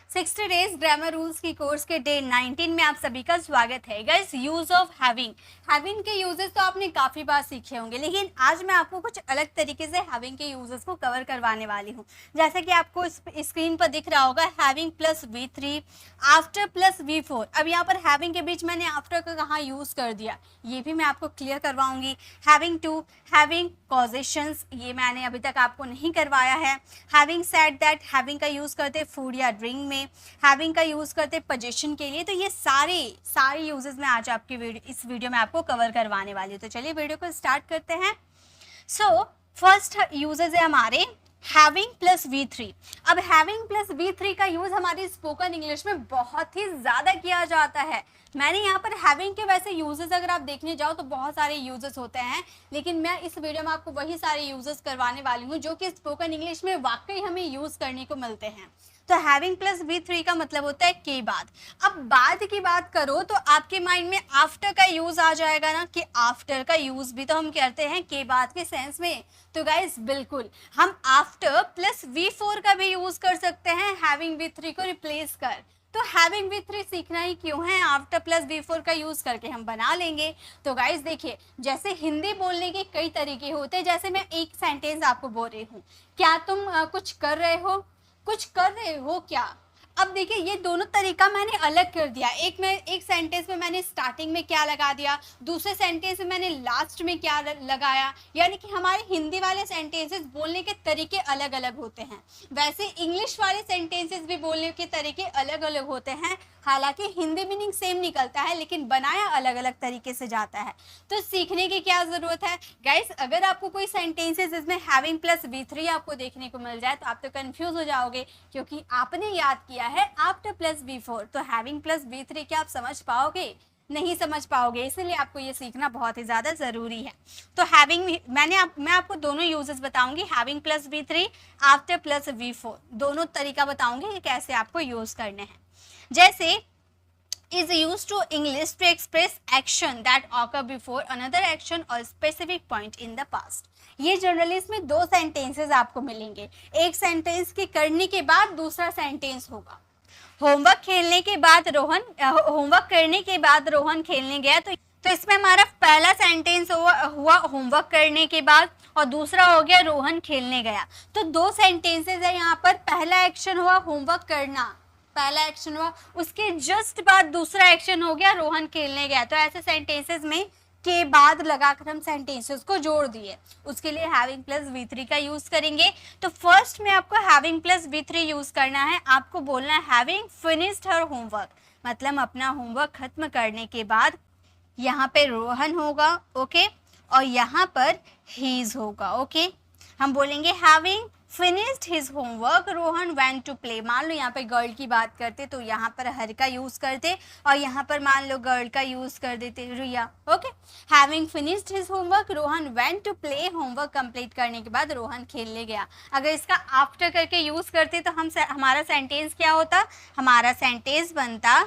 60 days grammar rules की course के day 19 में आप सभी का स्वागत है। गाइस, यूज ऑफ हैविंग के यूजेस तो आपने काफी बार सीखे होंगे, लेकिन आज मैं आपको कुछ अलग तरीके से हैविंग के यूजेस को कवर करवाने वाली हूँ। जैसे कि आपको स्क्रीन पर दिख रहा होगा having plus V3, after plus V4। अब यहाँ पर हैविंग के बीच मैंने आफ्टर का कहाँ यूज कर दिया, ये भी मैं आपको क्लियर करवाऊंगी। हैविंग टू, हैविंग कॉजेशंस, ये मैंने अभी तक आपको नहीं करवाया है। हैविंग सेड दैट, हैविंग का यूज करते फूड या ड्रिंक में, हैविंग का यूज करते पोजीशन के लिए। तो ये सारे यूजेस मैं आज आपकी इस वीडियो में आपको कवर करवाने वाली हूँ। तो चलिए वीडियो को स्टार्ट करते हैं। सो फर्स्ट यूजेस है हमारे हैविंग प्लस V3। अब हैविंग प्लस V3 का यूज हमारी स्पोकन इंग्लिश में बहुत ही ज्यादा किया जाता है। मैंने यहाँ पर हैविंग के वैसे यूजेस अगर आप देखने जाओ तो बहुत सारे यूजेस होते हैं, लेकिन मैं इस वीडियो में आपको वही सारे यूजेस करवाने वाली हूँ जो कि स्पोकन इंग्लिश में वाकई हमें यूज करने को मिलते हैं। तो हैविंग प्लस V3 का मतलब होता है के बाद। अब बाद की बात करो तो आपके माइंड में आफ्टर का यूज आ जाएगा ना, कि आफ्टर का यूज भी तो हम करते हैं के बाद के सेंस में। तो गाइस बिल्कुल हम आफ्टर प्लस V4 का भी यूज कर सकते हैं हैविंग V3 को रिप्लेस कर। तो हैविंग V3 सीखना ही क्यों है, आफ्टर प्लस V4 का यूज करके हम बना लेंगे। तो गाइस देखिए, जैसे हिंदी बोलने के कई तरीके होते हैं। जैसे मैं एक सेंटेंस आपको बोल रही हूँ, क्या तुम कुछ कर रहे हो, कुछ कर रहे हो क्या। अब देखिए ये दोनों तरीका मैंने अलग कर दिया। एक सेंटेंस में मैंने स्टार्टिंग में क्या लगा दिया, दूसरे सेंटेंस में मैंने लास्ट में क्या लगाया। यानी कि हमारे हिंदी वाले सेंटेंसेस बोलने के तरीके अलग अलग होते हैं, वैसे इंग्लिश वाले सेंटेंसेस भी बोलने के तरीके अलग अलग होते हैं। हालांकि हिंदी मीनिंग सेम निकलता है, लेकिन बनाया अलग अलग तरीके से जाता है। तो सीखने की क्या जरूरत है गाइस। अगर आपको कोई सेंटेंसेस इसमें हैविंग प्लस V3 आपको देखने को मिल जाए तो आप तो कंफ्यूज हो जाओगे, क्योंकि आपने याद किया है आफ्टर प्लस V4। तो हैविंग प्लस V3 क्या आप समझ पाओगे, नहीं समझ पाओगे। इसलिए आपको ये सीखना बहुत ही ज्यादा जरूरी है। तो हैविंग मैं आपको दोनों यूजेस बताऊंगी, having plus V3, after plus V4, दोनों तरीका बताऊंगी कि कैसे आपको यूज करने हैं। जैसे is used to English to express action that occur before another action or specific point in the past। ये जनरली इसमें दो सेंटेंसेस आपको मिलेंगे। एक सेंटेंस के करने के बाद दूसरा सेंटेंस होगा। होमवर्क करने के बाद रोहन खेलने गया। तो इसमें हमारा पहला सेंटेंस हुआ होमवर्क करने के बाद, और दूसरा हो गया रोहन खेलने गया। तो दो सेंटेंसेस है यहाँ पर। पहला एक्शन हुआ होमवर्क करना, पहला एक्शन हुआ, उसके जस्ट बाद दूसरा एक्शन हो गया रोहन खेलने गया। तो ऐसे सेंटेंसेस में के बाद लगाकर हम सेंटेंसेस को जोड़ दिए, उसके लिए हैविंग प्लस V3 का यूज करेंगे। तो फर्स्ट में आपको हैविंग प्लस V3 यूज करना है। आपको बोलना है हैविंग फिनिश्ड हर होमवर्क, मतलब अपना होमवर्क खत्म करने के बाद यहाँ पे रोहन होगा, ओके, और यहाँ पर हीज होगा, ओके। हम बोलेंगे having finished his homework Rohan went to play. मान लो यहाँ पे गर्ल की बात करते तो यहाँ पर हर का यूज करते, और यहाँ पर मान लो गर्ल का यूज कर देते Riya, okay. Having finished his homework Rohan went to play, homework complete करने के बाद रोहन खेलने गया। अगर इसका आफ्टर करके यूज करते तो हमारा सेंटेंस क्या होता, हमारा सेंटेंस बनता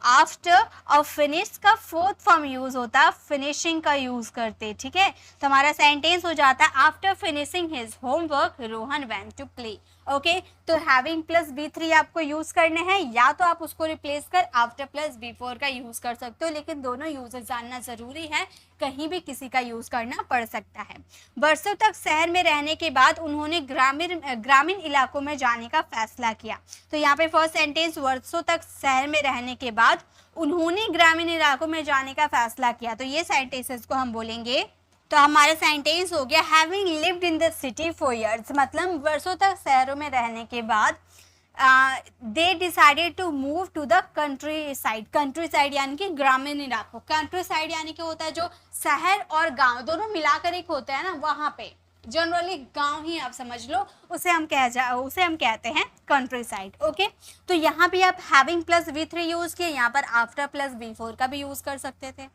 आफ्टर, और फिनिश का फोर्थ फॉर्म यूज होता फिनिशिंग का यूज करते, ठीक है। तो हमारा सेंटेंस हो जाता है after finishing his homework Rohan went to play, okay. तो हैविंग प्लस V3 आपको यूज करने हैं, या तो आप उसको रिप्लेस कर आफ्टर प्लस V4 का यूज कर सकते हो, लेकिन दोनों यूजेस जानना जरूरी है, कहीं भी किसी का यूज करना पड़ सकता है। वर्षों तक शहर में रहने के बाद उन्होंने ग्रामीण इलाकों में जाने का फैसला किया। तो यहाँ पे फर्स्ट सेंटेंस, वर्षों तक शहर में रहने के बाद उन्होंने ग्रामीण इलाकों में जाने का फैसला किया। तो ये सेंटेंसेस को हम बोलेंगे, तो हमारा सेंटेंस हो गया having lived in the city for years, मतलब वर्षों तक शहरों में रहने के बाद they decided to move to the countryside यानी कि ग्रामीण इलाकों। कंट्री साइड यानी कि होता है जो शहर और गांव दोनों मिलाकर एक होता है ना, वहां पे जनरली गांव ही आप समझ लो, उसे हम कहते हैं कंट्री साइड, ओके। तो यहाँ भी आप हैविंग प्लस V3 यूज किए, यहाँ पर आफ्टर प्लस V4 का भी यूज कर सकते थे।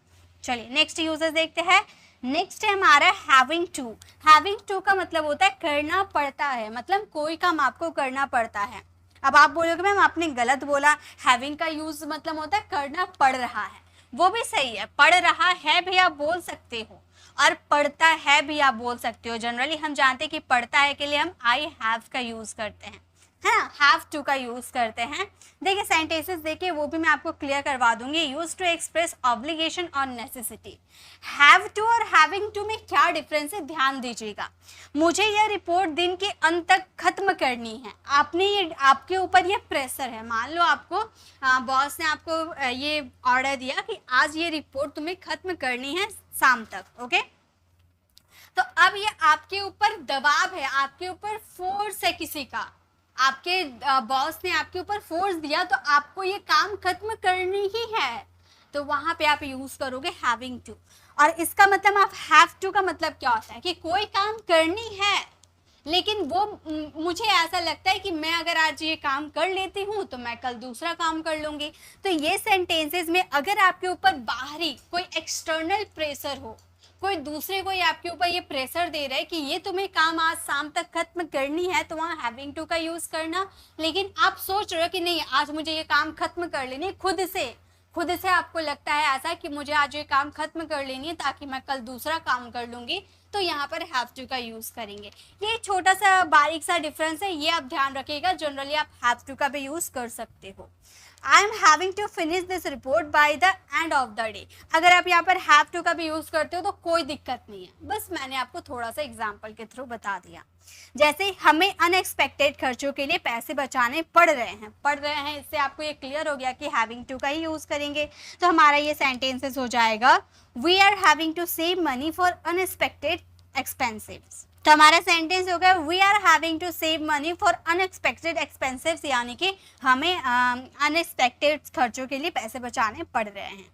चलिए नेक्स्ट यूजेस देखते हैं। नेक्स्ट है हमारा हैविंग टू। हैविंग टू का मतलब होता है करना पड़ता है, मतलब कोई काम आपको करना पड़ता है। अब आप बोलोगे मैम आपने गलत बोला, हैविंग का यूज मतलब होता है करना पड़ रहा है। वो भी सही है, पढ़ रहा है भी आप बोल सकते हो, और पढ़ता है भी आप बोल सकते हो। जनरली हम जानते हैं कि पढ़ता है के लिए हम आई हैव का यूज करते हैं, है ना, हैव टू का यूज करते हैं। देखिए सेंटेंसेस देखिए वो भी मैं आपको क्लियर करवा दूंगी। यूज टू एक्सप्रेस ऑब्लिगेशन और नेसेसिटी। हैव टू और हैविंग टू में क्या डिफरेंस है ध्यान दीजिएगा। मुझे यह रिपोर्ट दिन के अंत तक खत्म करनी है, आपने ये आपके ऊपर ये प्रेशर है। मान लो आपको बॉस ने आपको ये ऑर्डर दिया कि आज ये रिपोर्ट तुम्हें खत्म करनी है शाम तक, ओके। तो अब ये आपके ऊपर दबाव है, आपके ऊपर फोर्स है किसी का, आपके बॉस ने आपके ऊपर फोर्स दिया तो आपको ये काम खत्म करनी ही है, तो वहां पे आप यूज करोगे हैविंग टू। और इसका मतलब आप हैव टू का मतलब क्या होता है कि कोई काम करनी है लेकिन वो मुझे ऐसा लगता है कि मैं अगर आज ये काम कर लेती हूँ तो मैं कल दूसरा काम कर लूंगी। तो ये सेंटेंसेस में अगर आपके ऊपर बाहरी कोई एक्सटर्नल प्रेशर हो, कोई दूसरे कोई आपके ऊपर ये प्रेशर दे रहा है कि ये तुम्हें काम आज शाम तक खत्म करनी है, तो वहाँ हैविंग टू का यूज करना। लेकिन आप सोच रहे हो कि नहीं आज मुझे ये काम खत्म कर लेनी, खुद से आपको लगता है ऐसा कि मुझे आज ये काम खत्म कर लेनी है ताकि मैं कल दूसरा काम कर लूंगी, तो यहाँ पर हैव टू का यूज करेंगे। ये छोटा सा बारीक सा डिफरेंस है, ये आप ध्यान रखिएगा। जनरली आप हैव टू का भी यूज कर सकते हो। I am having to finish this report by the end of the day. अगर आप यहाँ पर हैव टू का भी यूज करते हो तो कोई दिक्कत नहीं है, बस मैंने आपको थोड़ा सा एग्जाम्पल के थ्रू बता दिया। जैसे हमें अनएक्सपेक्टेड खर्चों के लिए पैसे बचाने पड़ रहे हैं, इससे आपको ये क्लियर हो गया कि हैविंग टू का ही यूज करेंगे। तो हमारा ये सेंटेंसेस हो जाएगा we are having to save money for unexpected expensives. तो हमारा सेंटेंस हो गया we are having to save money for unexpected expensives, यानी कि हमें अनएक्सपेक्टेड खर्चों के लिए पैसे बचाने पड़ रहे हैं।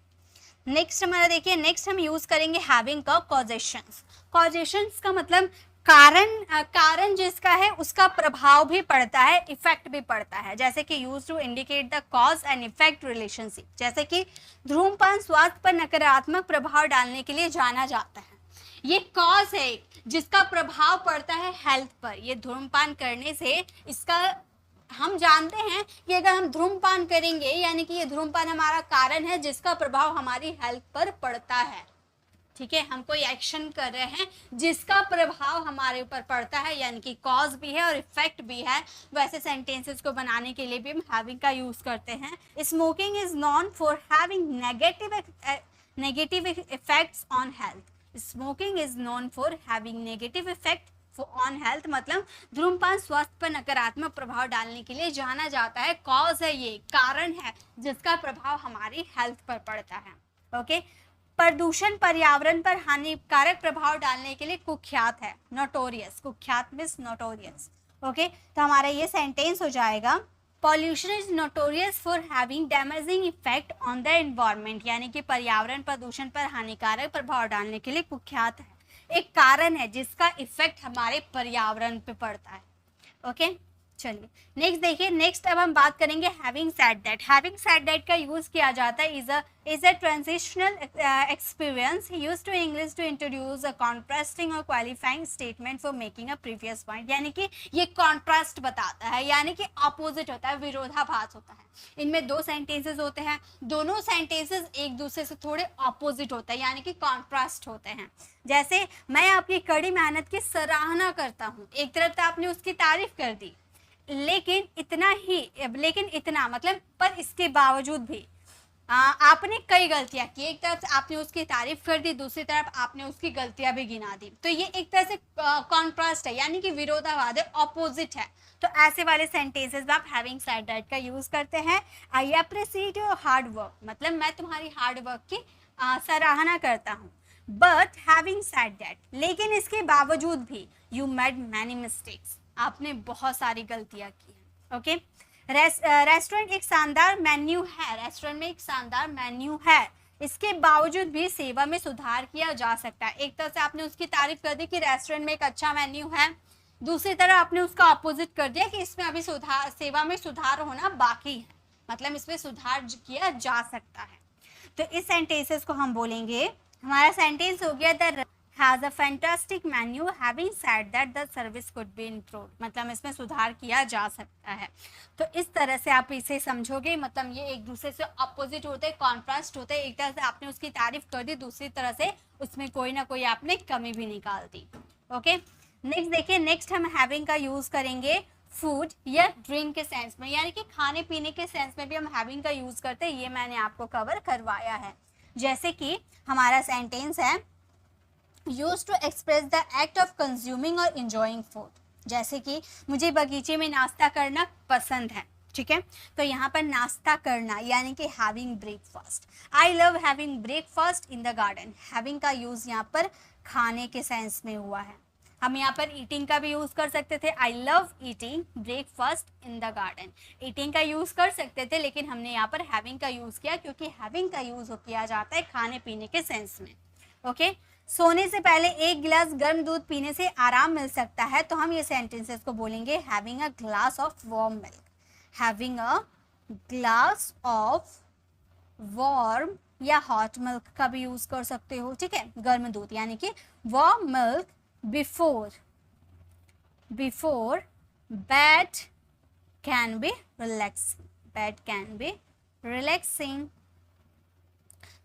नेक्स्ट हमारा देखिए, नेक्स्ट हम यूज करेंगे हैविंग का कॉजेशंस। कॉजेशंस का मतलब कारण जिसका है उसका प्रभाव भी पड़ता है, इफेक्ट भी पड़ता है। जैसे कि used to indicate the cause and effect relationship. जैसे कि धूम्रपान स्वास्थ्य पर नकारात्मक प्रभाव डालने के लिए जाना जाता है। ये कॉज है जिसका प्रभाव पड़ता है हेल्थ पर। ये धूम्रपान करने से इसका हम जानते हैं कि अगर हम धूम्रपान करेंगे यानी कि ये धूम्रपान हमारा कारण है जिसका प्रभाव हमारी हेल्थ पर पड़ता है। ठीक है, हम कोई एक्शन कर रहे हैं जिसका प्रभाव हमारे ऊपर पड़ता है, यानी कि कॉज भी है और इफेक्ट भी है। वैसे सेंटेंसेस को बनाने के लिए भी हम हैविंग का यूज करते हैं। Smoking is non for having negative effects on health. Smoking is known for having negative effect on health, मतलब धूम्रपान स्वास्थ्य पर नकारात्मक प्रभाव डालने के लिए जाना जाता है। कॉज है, ये कारण है जिसका प्रभाव हमारी हेल्थ पर पड़ता है। ओके, प्रदूषण पर्यावरण पर हानिकारक प्रभाव डालने के लिए कुख्यात है, नोटोरियस। कुख्यात मीन्स नोटोरियस। ओके, तो हमारा ये सेंटेंस हो जाएगा pollution is notorious for having damaging effect on the environment, यानी कि पर्यावरण प्रदूषण पर हानिकारक प्रभाव डालने के लिए कुख्यात है, एक कारण है जिसका इफेक्ट हमारे पर्यावरण पे पड़ता है। ओके, चलिए नेक्स्ट देखिए। नेक्स्ट अब हम बात करेंगे having said that. Having said that का यूज किया जाता है is a transitional experience used to English to introduce a contrasting or qualifying statement for making a previous point। यानी कि ये कॉन्ट्रास्ट बताता है, यानी कि अपोजिट होता है, विरोधाभास होता है। इनमें दो सेंटेंसेस होते हैं, दोनों सेंटेंसेस एक दूसरे से थोड़े अपोजिट होते हैं, यानी कि कॉन्ट्रास्ट होते हैं। जैसे मैं आपकी कड़ी मेहनत की सराहना करता हूँ, एक तरफ तो आपने उसकी तारीफ कर दी, लेकिन इतना मतलब पर इसके बावजूद भी आपने कई गलतियां की। एक तरफ आपने उसकी तारीफ कर दी, दूसरी तरफ आपने उसकी गलतियां भी गिना दी। तो ये एक तरह से कॉन्ट्रास्ट है, यानी कि विरोधाभास है, ऑपोजिट है। तो ऐसे वाले सेंटेंसेस में आप हैविंग सेड दैट का यूज करते हैं। I appreciate your hard work, मतलब मैं तुम्हारी हार्ड वर्क की सराहना करता हूँ। बट हैविंग सेड दैट, लेकिन इसके बावजूद भी यू मेड मैनी मिस्टेक्स, आपने बहुत सारी गलतियां की हैं। ओके, रेस्टोरेंट एक शानदार मेन्यू है, रेस्टोरेंट में एक शानदार मेन्यू है, इसके बावजूद भी सेवा में सुधार किया जा सकता है। एक तरह से आपने उसकी तारीफ कर दी कि रेस्टोरेंट में एक अच्छा मेन्यू है, दूसरी तरह आपने उसका अपोजिट कर दिया कि इसमें अभी सेवा में सुधार होना बाकी है, मतलब इसमें सुधार किया जा सकता है। तो इस सेंटेंसेस को हम बोलेंगे, हमारा सेंटेंस हो गया the has a fantastic menu, having said that the service could be improved, मतलब इसमें सुधार किया जा सकता है। तो इस तरह से आप इसे समझोगे, मतलब ये एक दूसरे से अपोजिट होते हैं, कॉन्ट्रास्ट होते हैं। एक तरह से आपने उसकी तारीफ कर दी, दूसरी तरह से उसमें कोई ना कोई आपने कमी भी निकाल दी। ओके, नेक्स्ट देखिए, नेक्स्ट हम हैविंग का यूज करेंगे फूड या ड्रिंक के सेंस में, यानी कि खाने पीने के सेंस में भी हम हैविंग का यूज करते हैं, ये मैंने आपको कवर करवाया है। जैसे कि हमारा सेंटेंस है used to express the act of consuming और इंजॉइंग फूड, जैसे कि मुझे बगीचे में नाश्ता करना पसंद है, ठीक है। तो यहाँ पर नाश्ता करना यानी कि having breakfast. I love having breakfast in the garden. Having का यूज यहाँ पर खाने के सेंस में हुआ है। हम यहाँ पर ईटिंग का भी यूज कर सकते थे, I love eating breakfast in the garden. Eating का यूज कर सकते थे, लेकिन हमने यहाँ पर हैविंग का यूज किया, क्योंकि हैविंग का यूज किया जाता है खाने पीने के सेंस में। ओके, सोने से पहले एक गिलास गर्म दूध पीने से आराम मिल सकता है, तो हम ये सेंटेंसेस को बोलेंगे having a glass of warm milk. Having a glass of warm या हॉट मिल्क का भी यूज कर सकते हो, ठीक है। गर्म दूध यानी कि warm milk before bed can be relaxing.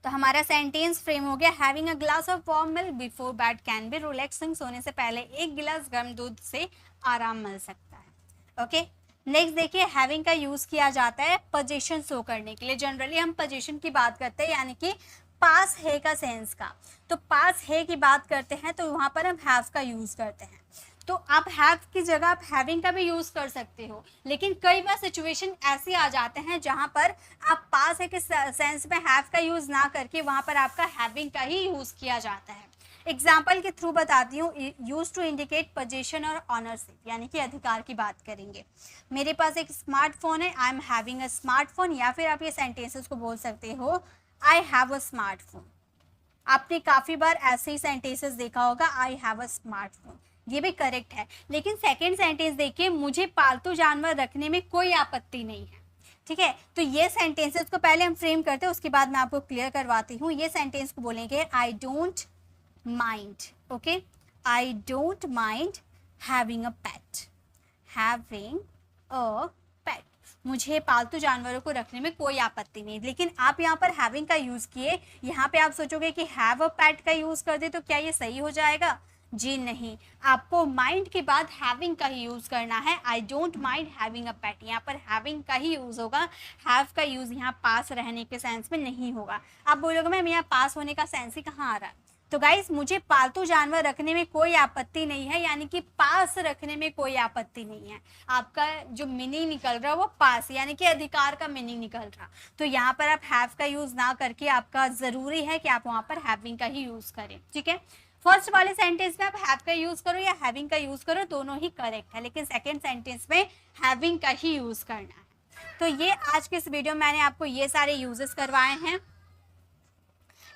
तो हमारा सेंटेंस फ्रेम हो गया having a glass of warm milk before bed can be relaxing. सोने से पहले एक गिलास गर्म दूध से आराम मिल सकता है। ओके, नेक्स्ट देखिए, हैविंग का यूज किया जाता है पोजीशन शो करने के लिए। जनरली हम पोजीशन की बात करते हैं, यानी कि पास है का सेंस का। तो पास है की बात करते हैं तो वहां पर हम हैव का यूज करते हैं। तो आप हैव की जगह आप हैविंग का भी यूज कर सकते हो, लेकिन कई बार सिचुएशन ऐसे आ जाते हैं जहां पर आप पास है के सेंस में हैव का यूज ना करके वहां पर आपका हैविंग का ही यूज किया जाता है। एग्जाम्पल के थ्रू बताती हूँ। यूज टू इंडिकेट पोजीशन और ऑनरशिप, यानी कि अधिकार की बात करेंगे। मेरे पास एक स्मार्टफोन है, आई एम हैविंग अ स्मार्टफोन। या फिर आप ये सेंटेंसेस को बोल सकते हो आई हैव अ स्मार्टफोन। आपने काफी बार ऐसे ही सेंटेंसेस देखा होगा, आई हैव अ स्मार्टफोन, ये भी करेक्ट है। लेकिन सेकंड सेंटेंस देखिए, मुझे पालतू जानवर रखने में कोई आपत्ति नहीं है, ठीक है। तो ये सेंटेंसेस को पहले हम फ्रेम करते हैं, उसके बाद मैं आपको क्लियर करवाती हूँ। ये सेंटेंस को बोलेंगे I don't mind. Okay, I don't mind having a pet. Having a pet, मुझे पालतू जानवरों को रखने में कोई आपत्ति नहीं। लेकिन आप यहाँ पर हैविंग का यूज किए, यहाँ पे आप सोचोगे कि हैव अ पेट का यूज कर दे तो क्या ये सही हो जाएगा? जी नहीं, आपको माइंड के बाद हैविंग का ही यूज करना है। I don't mind having a pet, यहाँ पर हैविंग का ही यूज होगा। हैव का यूज यहाँ पास रहने के सेंस में नहीं होगा। आप बोलोगे मैम यहाँ पास होने का सेंस ही कहाँ आ रहा है? तो गाइस, मुझे पालतू जानवर रखने में कोई आपत्ति नहीं है, यानी कि पास रखने में कोई आपत्ति नहीं है। आपका जो मीनिंग निकल रहा है वो पास, यानी कि अधिकार का मीनिंग निकल रहा। तो यहाँ पर आप हैव का यूज ना करके आपका जरूरी है कि आप वहां पर हैविंग का ही यूज करें, ठीक है। फर्स्ट वाले सेंटेंस में आप हैव का यूज करो या हैविंग का यूज करो, दोनों ही करेक्ट है, लेकिन सेकेंड सेंटेंस में हैविंग का ही यूज करना है। तो ये आज के इस वीडियो में मैंने आपको ये सारे यूजेस करवाए हैं।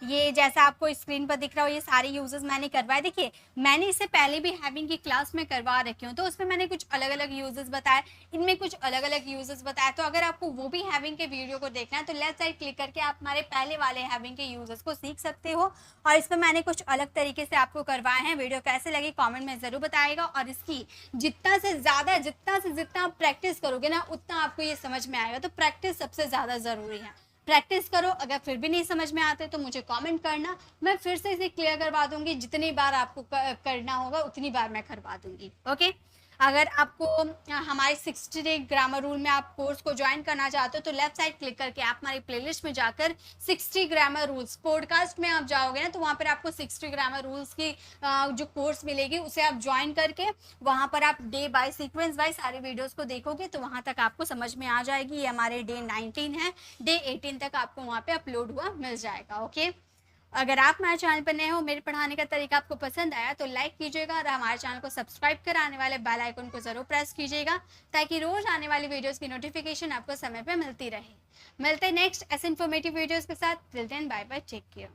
ये जैसा आपको स्क्रीन पर दिख रहा हो, ये सारे यूजेस मैंने करवाए। देखिए, मैंने इससे पहले भी हैविंग की क्लास में करवा रखी हूँ, तो उसमें मैंने कुछ अलग अलग यूजेस बताए, इनमें कुछ अलग अलग यूजेस बताए। तो अगर आपको वो भी हैविंग के वीडियो को देखना है तो लेफ्ट साइड क्लिक करके आप हमारे पहले वाले हैविंग के यूजेस को सीख सकते हो। और इसमें मैंने कुछ अलग तरीके से आपको करवाए हैं। वीडियो कैसे लगी कॉमेंट में जरूर बताएगा, और इसकी जितना से जितना आप प्रैक्टिस करोगे ना, उतना आपको ये समझ में आएगा। तो प्रैक्टिस सबसे ज्यादा जरूरी है, प्रैक्टिस करो। अगर फिर भी नहीं समझ में आते तो मुझे कमेंट करना, मैं फिर से इसे क्लियर करवा दूंगी। जितनी बार आपको करना होगा उतनी बार मैं करवा दूंगी। ओके, अगर आपको हमारे 60 डे ग्रामर रूल में आप कोर्स को ज्वाइन करना चाहते हो तो लेफ्ट साइड क्लिक करके आप हमारी प्लेलिस्ट में जाकर 60 ग्रामर रूल्स पॉडकास्ट में आप जाओगे ना, तो वहाँ पर आपको 60 ग्रामर रूल्स की जो कोर्स मिलेगी उसे आप ज्वाइन करके वहाँ पर आप डे बाय सीक्वेंस बाय सारे वीडियोस को देखोगे तो वहाँ तक आपको समझ में आ जाएगी। ये हमारे डे 19 है, डे 18 तक आपको वहाँ पे अपलोड हुआ मिल जाएगा। ओके, अगर आप हमारे चैनल पर नए हो, मेरे पढ़ाने का तरीका आपको पसंद आया तो लाइक कीजिएगा, और हमारे चैनल को सब्सक्राइब कर आने वाले बेल आइकन को जरूर प्रेस कीजिएगा, ताकि रोज आने वाली वीडियोस की नोटिफिकेशन आपको समय पे मिलती रहे। मिलते हैं नेक्स्ट ऐसे इन्फॉर्मेटिव वीडियोस के साथ। Till then bye bye, take care.